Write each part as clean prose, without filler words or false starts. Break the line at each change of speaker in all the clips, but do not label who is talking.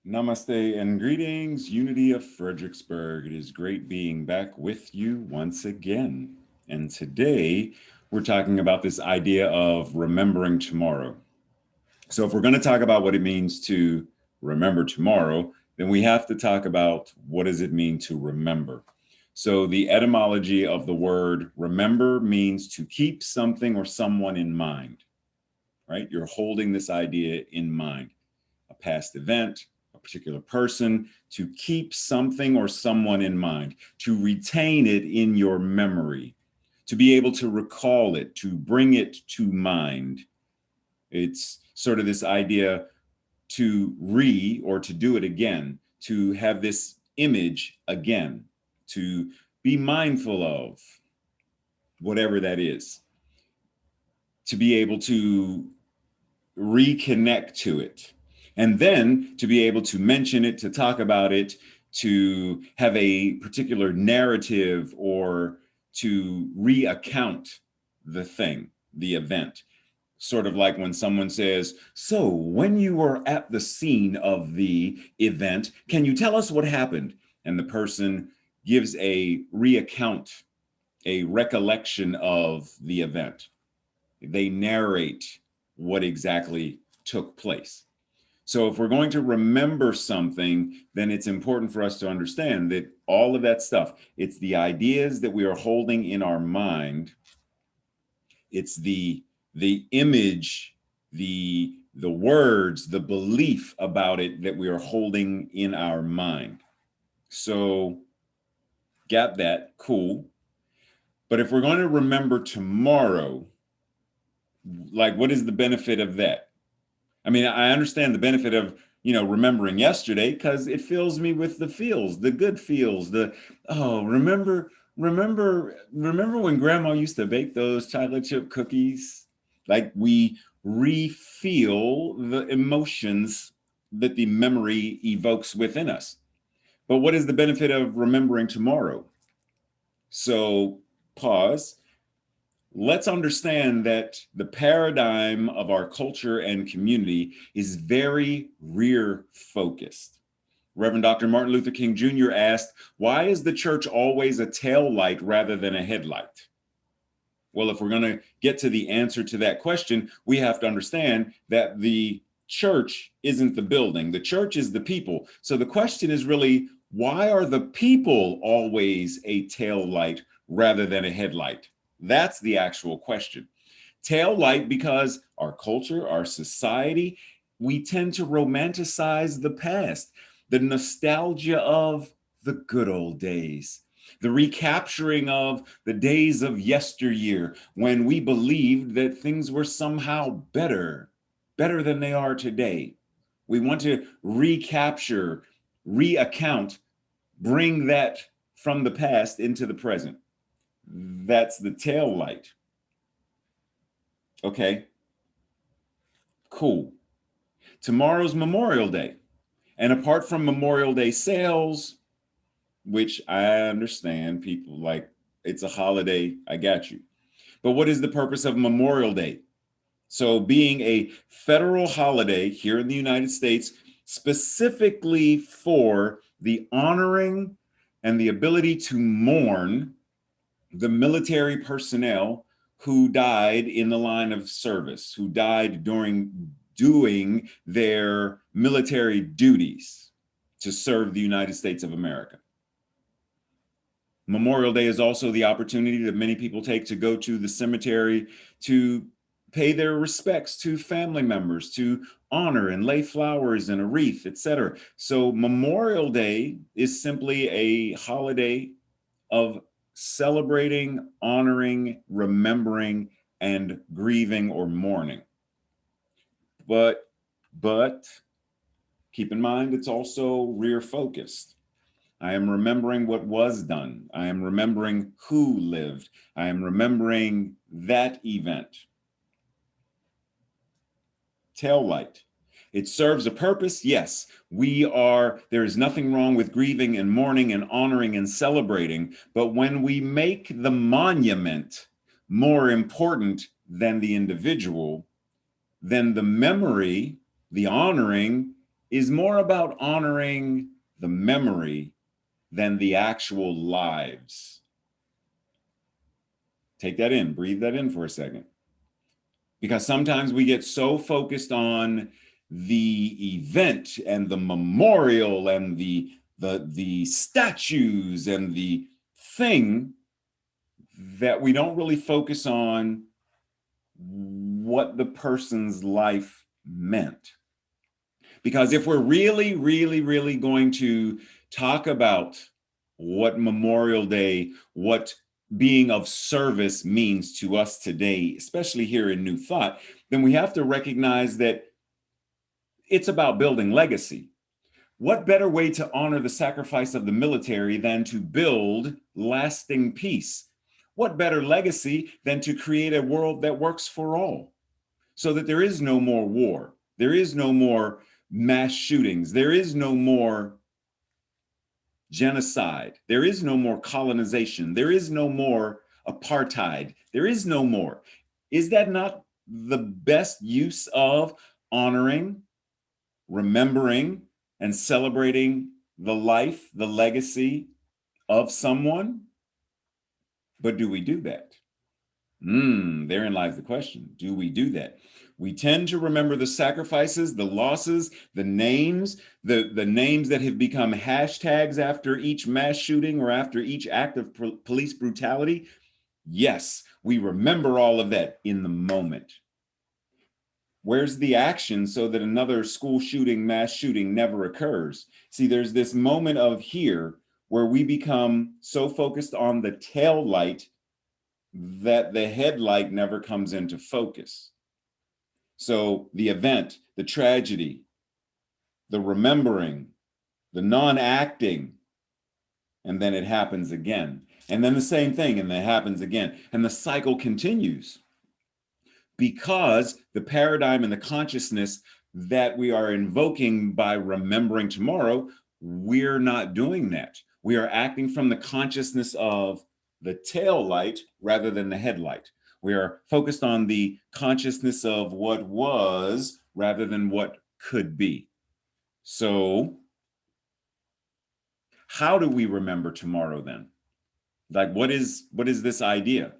Namaste and greetings, Unity of Fredericksburg. It is great being back with you once again. And today we're talking about this idea of remembering tomorrow. So, if we're going to talk about what it means to remember tomorrow, then we have to talk about what does it mean to remember. So, the etymology of the word remember means to keep something or someone in mind, right? You're holding this idea in mind, a past event, a particular person, to keep something or someone in mind, to retain it in your memory, to be able to recall it, to bring it to mind. It's sort of this idea to or to do it again, to have this image again, to be mindful of whatever that is, to be able to reconnect to it, and then to be able to mention it, to talk about it, to have a particular narrative or to reaccount the thing, the event. Sort of like when someone says, "So, when you were at the scene of the event, can you tell us what happened?" And the person gives a reaccount, a recollection of the event. They narrate what exactly took place. So, if we're going to remember something, then it's important for us to understand that all of that stuff, it's the ideas that we are holding in our mind, it's the image, the words, the belief about it that we are holding in our mind. So, got that, cool. But if we're going to remember tomorrow, like, what is the benefit of that? I mean, I understand the benefit of, remembering yesterday because it fills me with the feels, the good feels, remember when grandma used to bake those chocolate chip cookies? Like, we re-feel the emotions that the memory evokes within us. But what is the benefit of remembering tomorrow? So, pause. Let's understand that the paradigm of our culture and community is very rear focused. Reverend Dr. Martin Luther King Jr. asked, "Why is the church always a tail light rather than a headlight?" Well, if we're going to get to the answer to that question, we have to understand that the church isn't the building, the church is the people. So the question is really, why are the people always a tail light rather than a headlight? That's the actual question. Tail light because our culture, our society, we tend to romanticize the past, the nostalgia of the good old days, the recapturing of the days of yesteryear when we believed that things were somehow better than they are today. We want to recapture, reaccount, bring that from the past into the present. That's the tail light. Okay, cool. Tomorrow's Memorial Day. And apart from Memorial Day sales, which I understand people like, it's a holiday, I got you. But what is the purpose of Memorial Day? So, being a federal holiday here in the United States, specifically for the honoring and the ability to mourn the military personnel who died in the line of service, who died during doing their military duties to serve the United States of America. Memorial Day is also the opportunity that many people take to go to the cemetery to pay their respects to family members, to honor and lay flowers and a wreath, etc. So Memorial Day is simply a holiday of celebrating, honoring, remembering, and grieving or mourning. But keep in mind, it's also rear focused. I am remembering what was done. I am remembering who lived. I am remembering that event. Tail light. It serves a purpose. Yes, there is nothing wrong with grieving and mourning and honoring and celebrating. But when we make the monument more important than the individual, then the memory, the honoring, is more about honoring the memory than the actual lives. Take that in, breathe that in for a second. Because sometimes we get so focused on the event and the memorial and the statues and the thing that we don't really focus on what the person's life meant. Because if we're really, really, really going to talk about what Memorial Day, what being of service means to us today, especially here in New Thought, then we have to recognize that it's about building legacy. What better way to honor the sacrifice of the military than to build lasting peace? What better legacy than to create a world that works for all so that there is no more war, there is no more mass shootings, there is no more genocide, there is no more colonization, there is no more apartheid, there is no more. Is that not the best use of honoring, remembering, and celebrating the life, the legacy of someone? But do we do that? Therein lies the question. Do we do that? We tend to remember the sacrifices, the losses, the names that have become hashtags after each mass shooting or after each act of police brutality. Yes, we remember all of that in the moment. Where's the action so that another school shooting, mass shooting never occurs? See, there's this moment of here where we become so focused on the tail light that the headlight never comes into focus. So the event, the tragedy, the remembering, the non-acting, and then it happens again. And then the same thing, and it happens again. And the cycle continues because the paradigm and the consciousness that we are invoking by remembering tomorrow, we're not doing that. We are acting from the consciousness of the tail light rather than the headlight. We are focused on the consciousness of what was rather than what could be. So, how do we remember tomorrow then? Like, what is this idea?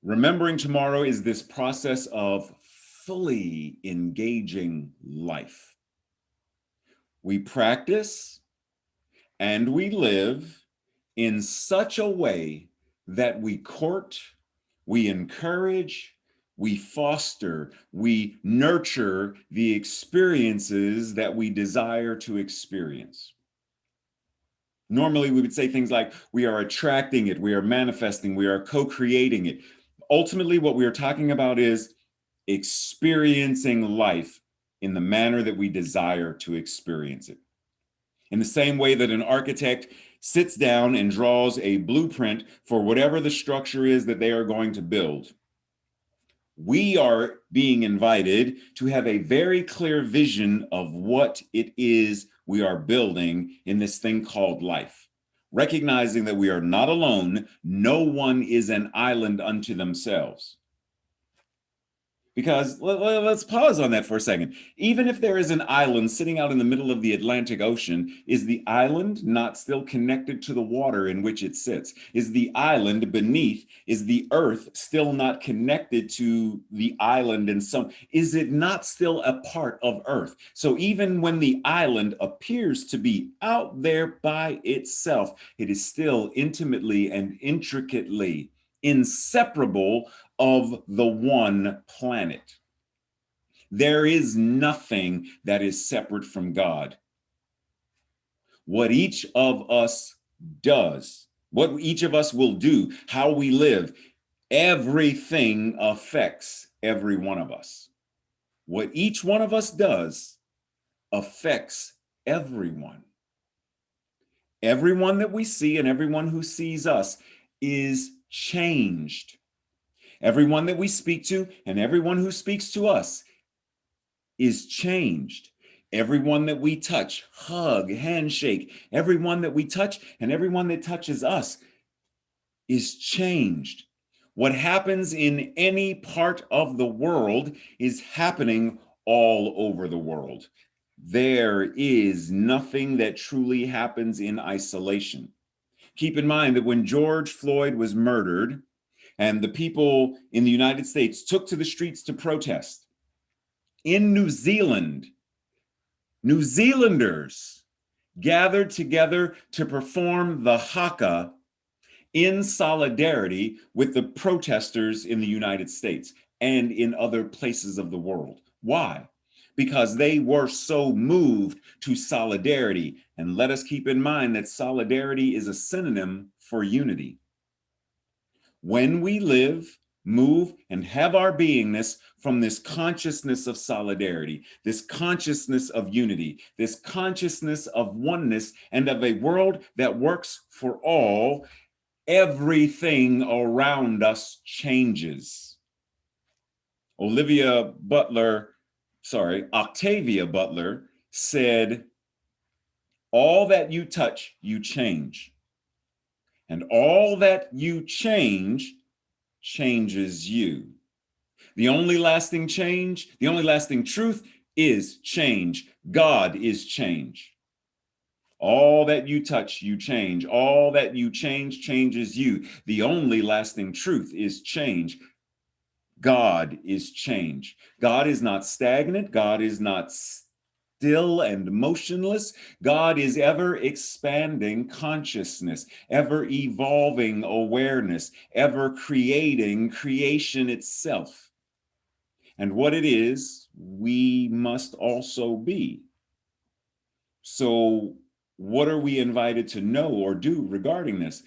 Remembering tomorrow is this process of fully engaging life. We practice and we live in such a way that we court, we encourage, we foster, we nurture the experiences that we desire to experience. Normally, we would say things like, we are attracting it, we are manifesting, we are co-creating it. Ultimately, what we are talking about is experiencing life in the manner that we desire to experience it. In the same way that an architect sits down and draws a blueprint for whatever the structure is that they are going to build, we are being invited to have a very clear vision of what it is we are building in this thing called life. Recognizing that we are not alone, no one is an island unto themselves. Because let's pause on that for a second. Even if there is an island sitting out in the middle of the Atlantic Ocean, is the island not still connected to the water in which it sits? Is the island beneath, is the earth still not connected to the island in some, is it not still a part of earth? So even when the island appears to be out there by itself, it is still intimately and intricately inseparable of the one planet. There is nothing that is separate from God. What each of us does, what each of us will do, how we live, everything affects every one of us. What each one of us does affects everyone. Everyone that we see and everyone who sees us is changed. Everyone that we speak to and everyone who speaks to us is changed. Everyone that we touch, hug, handshake, everyone that we touch and everyone that touches us is changed. What happens in any part of the world is happening all over the world. There is nothing that truly happens in isolation. Keep in mind that when George Floyd was murdered and the people in the United States took to the streets to protest, in New Zealand, New Zealanders gathered together to perform the haka in solidarity with the protesters in the United States and in other places of the world. Why? Because they were so moved to solidarity. And let us keep in mind that solidarity is a synonym for unity. When we live, move, and have our beingness from this consciousness of solidarity, this consciousness of unity, this consciousness of oneness, and of a world that works for all, everything around us changes. Octavia Butler said, all that you touch, you change. And all that you change changes you. The only lasting change, the only lasting truth is change. God is change. All that you touch, you change. All that you change changes you. The only lasting truth is change. God is change. God is not stagnant. God is not still and motionless. God is ever expanding consciousness, ever evolving awareness, ever creating creation itself. And what it is, we must also be. So, what are we invited to know or do regarding this?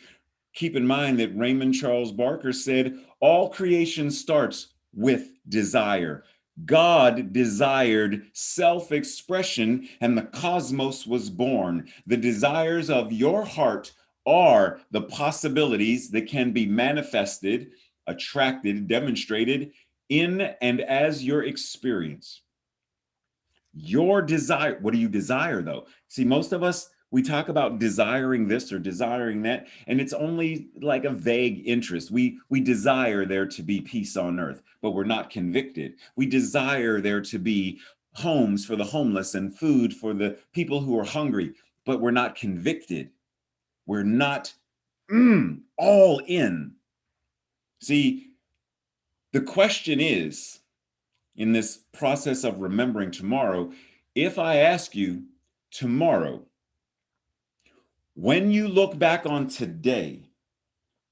Keep in mind that Raymond Charles Barker said, all creation starts with desire. God desired self-expression and the cosmos was born. The desires of your heart are the possibilities that can be manifested, attracted, demonstrated in and as your experience. Your desire, what do you desire though? See, most of us, we talk about desiring this or desiring that, and it's only like a vague interest. We desire there to be peace on earth, but we're not convicted. We desire there to be homes for the homeless and food for the people who are hungry, but we're not convicted. We're not all in. See, the question is, in this process of remembering tomorrow, if I ask you tomorrow, when you look back on today,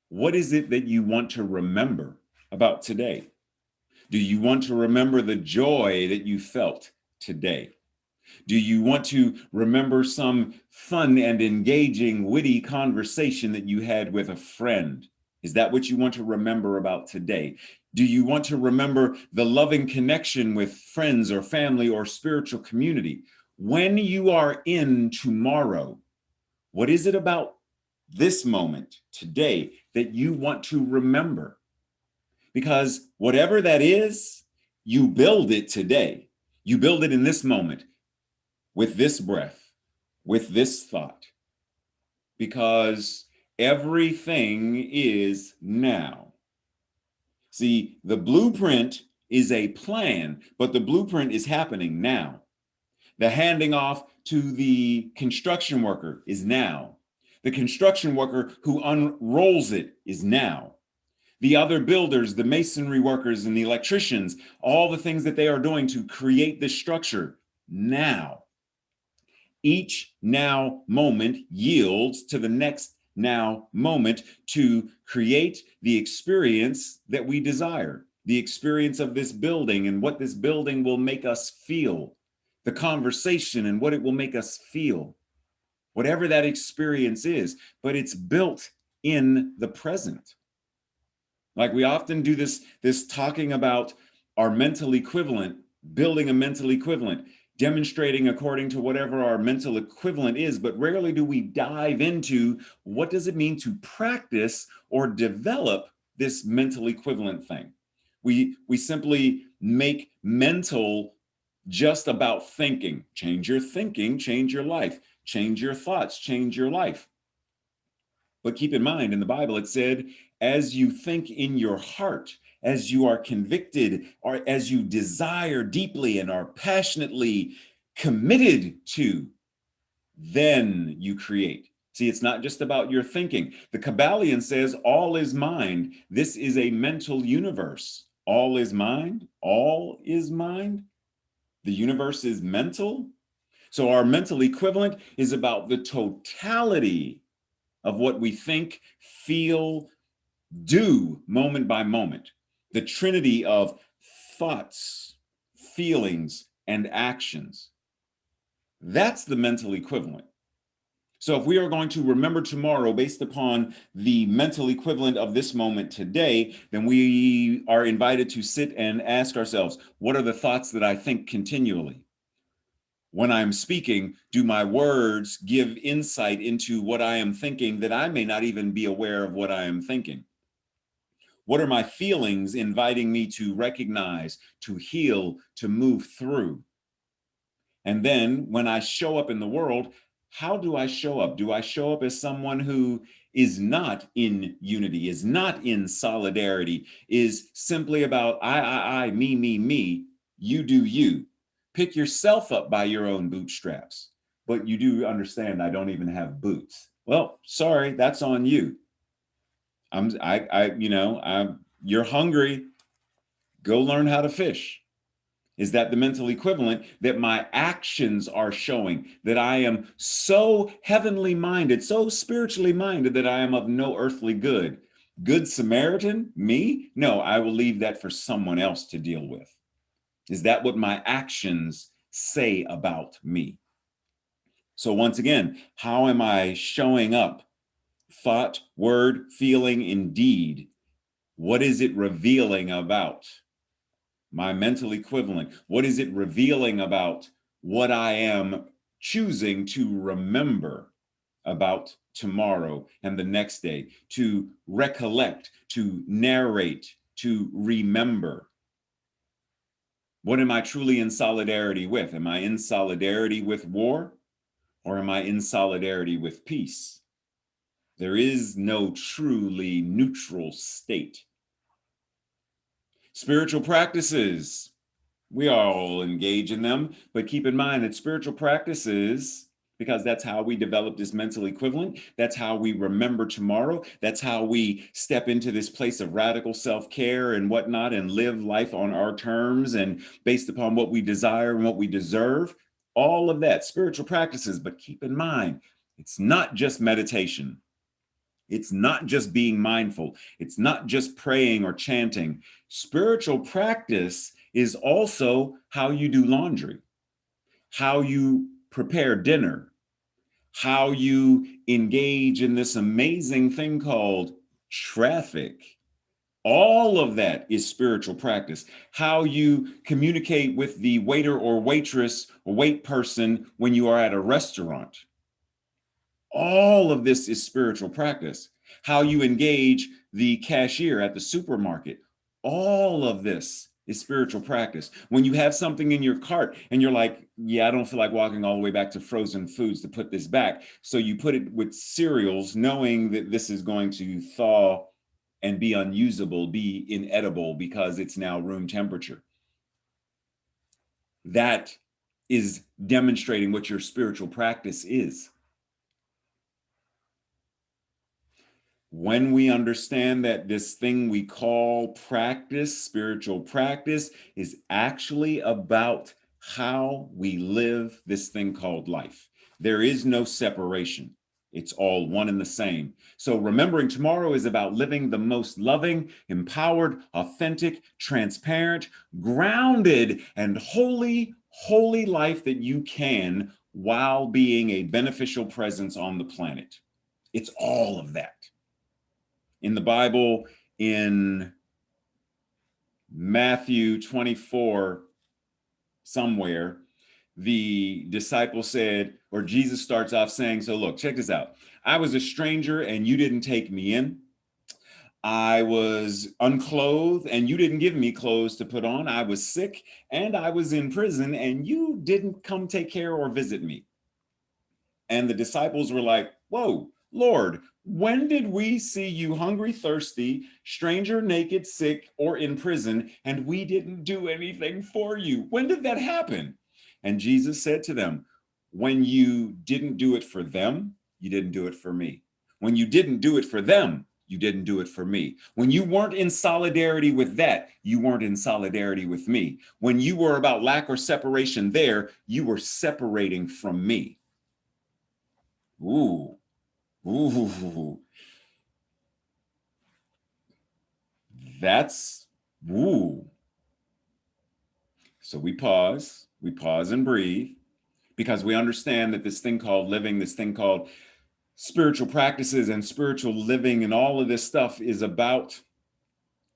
what is it that you want to remember about today? Do you want to remember the joy that you felt today? Do you want to remember some fun and engaging, witty conversation that you had with a friend? Is that what you want to remember about today? Do you want to remember the loving connection with friends or family or spiritual community? When you are in tomorrow, what is it about this moment today that you want to remember? Because whatever that is, you build it today. You build it in this moment with this breath, with this thought, because everything is now. See, the blueprint is a plan, but the blueprint is happening now. The handing off to the construction worker is now. The construction worker who unrolls it is now. The other builders, the masonry workers and the electricians, all the things that they are doing to create this structure now. Each now moment yields to the next now moment to create the experience that we desire, the experience of this building and what this building will make us feel, the conversation and what it will make us feel, whatever that experience is, but it's built in the present. Like we often do this talking about our mental equivalent, building a mental equivalent, demonstrating according to whatever our mental equivalent is, but rarely do we dive into what does it mean to practice or develop this mental equivalent thing. We simply make mental just about thinking. Change your thinking, change your life. Change your thoughts, change your life. But keep in mind, in the Bible, it said, as you think in your heart, as you are convicted, or as you desire deeply and are passionately committed to, then you create. See, it's not just about your thinking. The Kabbalion says all is mind. This is a mental universe. All is mind. All is mind. The universe is mental. So our mental equivalent is about the totality of what we think, feel, do moment by moment. The trinity of thoughts, feelings, and actions. That's the mental equivalent. So if we are going to remember tomorrow based upon the mental equivalent of this moment today, then we are invited to sit and ask ourselves, what are the thoughts that I think continually? When I'm speaking, do my words give insight into what I am thinking that I may not even be aware of what I am thinking? What are my feelings inviting me to recognize, to heal, to move through? And then when I show up in the world, how do I show up? Do I show up as someone who is not in unity, is not in solidarity, is simply about I, me, you do you? Pick yourself up by your own bootstraps. But you do understand I don't even have boots. Well, sorry, that's on you. You're hungry. Go learn how to fish. Is that the mental equivalent that my actions are showing that I am so heavenly minded, so spiritually minded that I am of no earthly good? Good Samaritan, me? No, I will leave that for someone else to deal with. Is that what my actions say about me? So once again, how am I showing up? Thought, word, feeling, and deed. What is it revealing about my mental equivalent? What is it revealing about what I am choosing to remember about tomorrow and the next day, to recollect, to narrate, to remember? What am I truly in solidarity with? Am I in solidarity with war, or am I in solidarity with peace? There is no truly neutral state. Spiritual practices, we all engage in them, but keep in mind that spiritual practices, because that's how we develop this mental equivalent, that's how we remember tomorrow, that's how we step into this place of radical self-care and whatnot and live life on our terms and based upon what we desire and what we deserve. All of that, spiritual practices, but keep in mind, it's not just meditation. It's not just being mindful. It's not just praying or chanting. Spiritual practice is also how you do laundry, how you prepare dinner, how you engage in this amazing thing called traffic. All of that is spiritual practice. How you communicate with the waiter or waitress or wait person when you are at a restaurant. All of this is spiritual practice. How you engage the cashier at the supermarket. All of this is spiritual practice. When you have something in your cart and you're like, yeah, I don't feel like walking all the way back to frozen foods to put this back. So you put it with cereals, knowing that this is going to thaw and be unusable, be inedible because it's now room temperature. That is demonstrating what your spiritual practice is. When we understand that this thing we call practice, spiritual practice, is actually about how we live this thing called life. There is no separation. It's all one and the same. So remembering tomorrow is about living the most loving, empowered, authentic, transparent, grounded, and holy life that you can while being a beneficial presence on the planet. It's all of that. In the Bible, in Matthew 24, somewhere, the disciple said, or Jesus starts off saying, so look, check this out. I was a stranger and you didn't take me in. I was unclothed and you didn't give me clothes to put on. I was sick and I was in prison and you didn't come take care or visit me. And the disciples were like, whoa, Lord, when did we see you hungry, thirsty, stranger, naked, sick, or in prison, and we didn't do anything for you? When did that happen? And Jesus said to them, when you didn't do it for them, you didn't do it for me. When you didn't do it for them, you didn't do it for me. When you weren't in solidarity with that, you weren't in solidarity with me. When you were about lack or separation there, you were separating from me. Ooh, ooh, that's, ooh. So we pause and breathe, because we understand that this thing called living, this thing called spiritual practices and spiritual living and all of this stuff is about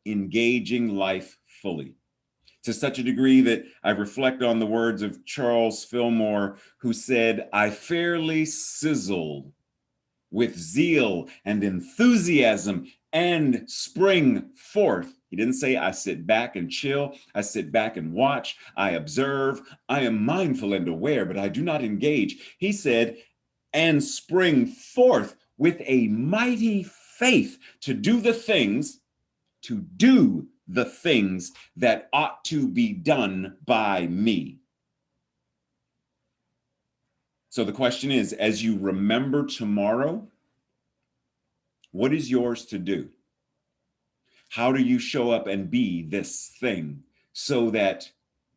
engaging life fully, to such a degree that I reflect on the words of Charles Fillmore, who said, I fairly sizzle with zeal and enthusiasm and spring forth. He didn't say, I sit back and chill. I sit back and watch. I observe. I am mindful and aware, but I do not engage. He said, and spring forth with a mighty faith to do the things that ought to be done by me. So the question is, as you remember tomorrow, what is yours to do? How do you show up and be this thing so that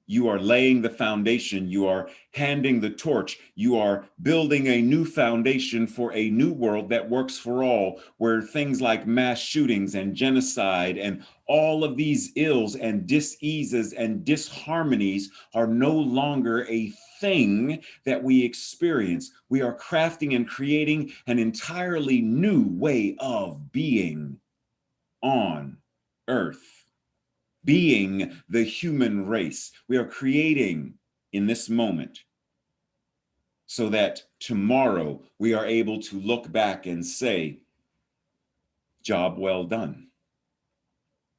you are laying the foundation, you are handing the torch, you are building a new foundation for a new world that works for all, where things like mass shootings and genocide and all of these ills and diseases and disharmonies are no longer a thing that we experience. We are crafting and creating an entirely new way of being on Earth. Being the human race. We are creating in this moment so that tomorrow we are able to look back and say, job well done.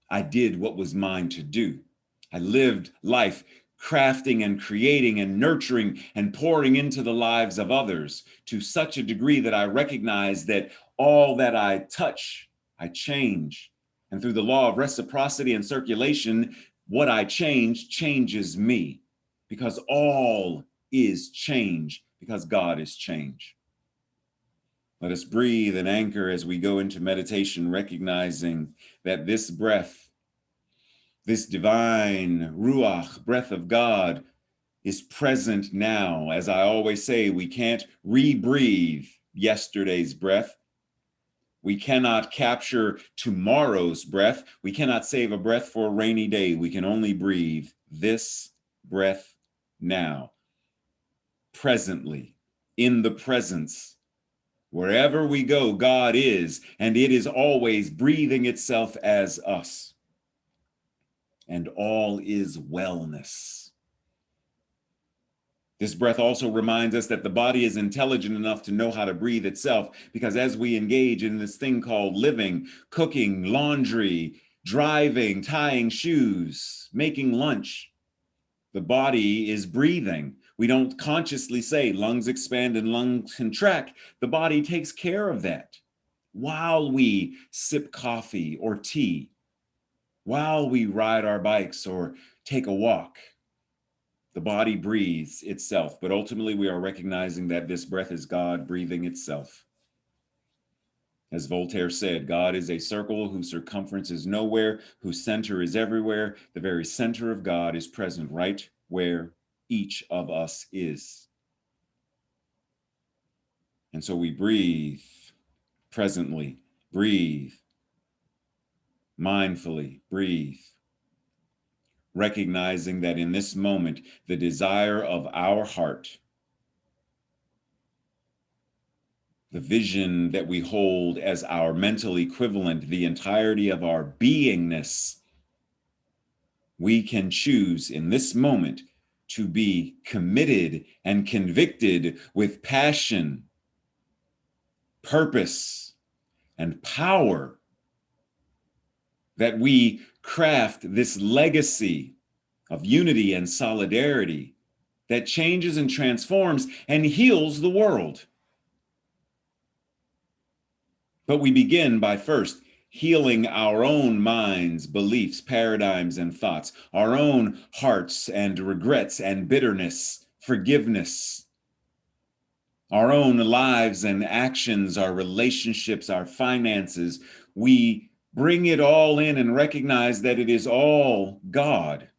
I did what was mine to do. I lived life crafting and creating and nurturing and pouring into the lives of others to such a degree that I recognize that all that I touch, I change. And through the law of reciprocity and circulation, what I change changes me, because all is change, because God is change. Let us breathe and anchor as we go into meditation, recognizing that this breath, this divine Ruach, breath of God, is present now. As I always say, we can't rebreathe yesterday's breath. We cannot capture tomorrow's breath. We cannot save a breath for a rainy day. We can only breathe this breath now, presently, in the presence. Wherever we go, God is, and it is always breathing itself as us. And all is wellness. This breath also reminds us that the body is intelligent enough to know how to breathe itself, because as we engage in this thing called living, cooking, laundry, driving, tying shoes, making lunch, the body is breathing. We don't consciously say lungs expand and lungs contract. The body takes care of that while we sip coffee or tea, while we ride our bikes or take a walk. The body breathes itself, but ultimately we are recognizing that this breath is God breathing itself. As Voltaire said, God is a circle whose circumference is nowhere, whose center is everywhere. The very center of God is present right where each of us is. And so we breathe presently, breathe mindfully, breathe, recognizing that in this moment, the desire of our heart, the vision that we hold as our mental equivalent, the entirety of our beingness, we can choose in this moment to be committed and convicted with passion, purpose, and power, that we craft this legacy of unity and solidarity that changes and transforms and heals the world. But we begin by first healing our own minds, beliefs, paradigms, and thoughts, our own hearts and regrets and bitterness forgiveness, our own lives and actions, our relationships, our finances. We bring it all in and recognize that it is all God.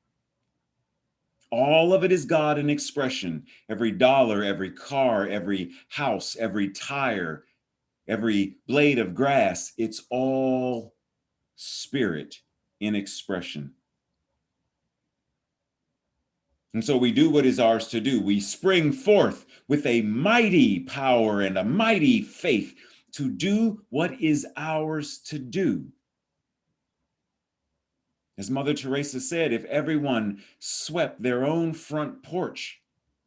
All of it is God in expression. Every dollar, every car, every house, every tire, every blade of grass, it's all spirit in expression. And so we do what is ours to do. We spring forth with a mighty power and a mighty faith to do what is ours to do. As Mother Teresa said, if everyone swept their own front porch,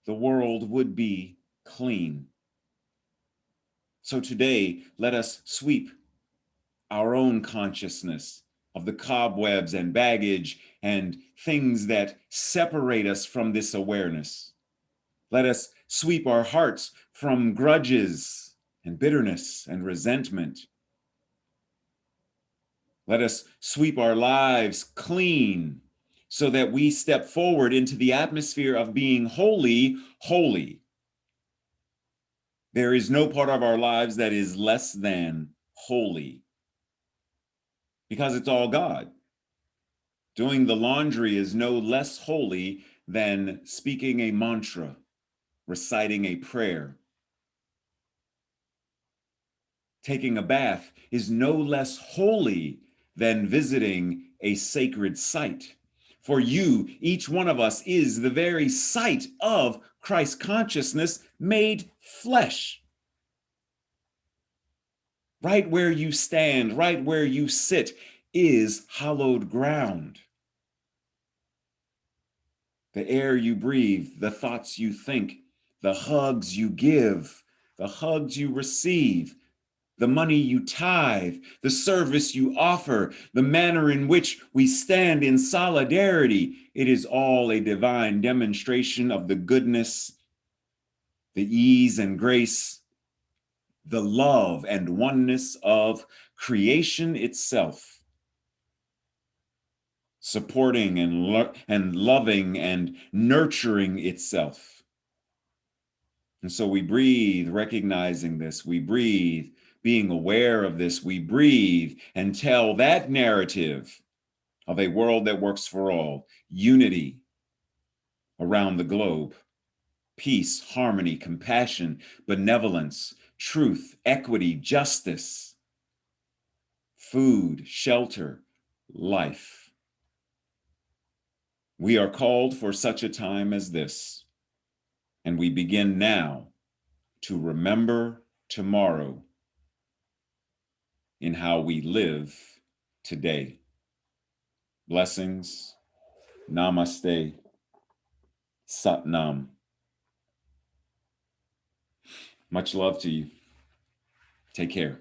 the world would be clean. So today, let us sweep our own consciousness of the cobwebs and baggage and things that separate us from this awareness. Let us sweep our hearts from grudges and bitterness and resentment. Let us sweep our lives clean so that we step forward into the atmosphere of being holy, holy. There is no part of our lives that is less than holy because it's all God. Doing the laundry is no less holy than speaking a mantra, reciting a prayer. Taking a bath is no less holy than visiting a sacred site. For you, each one of us is the very site of Christ consciousness made flesh. Right where you stand, right where you sit, is hallowed ground. The air you breathe, the thoughts you think, the hugs you give, the hugs you receive, the money you tithe, the service you offer, the manner in which we stand in solidarity, it is all a divine demonstration of the goodness, the ease and grace, the love and oneness of creation itself, supporting and loving and nurturing itself. And so we breathe, recognizing this. We breathe, being aware of this. We breathe and tell that narrative of a world that works for all, unity around the globe, peace, harmony, compassion, benevolence, truth, equity, justice, food, shelter, life. We are called for such a time as this, and we begin now to remember tomorrow in how we live today. Blessings. Namaste. Satnam. Much love to you. Take care.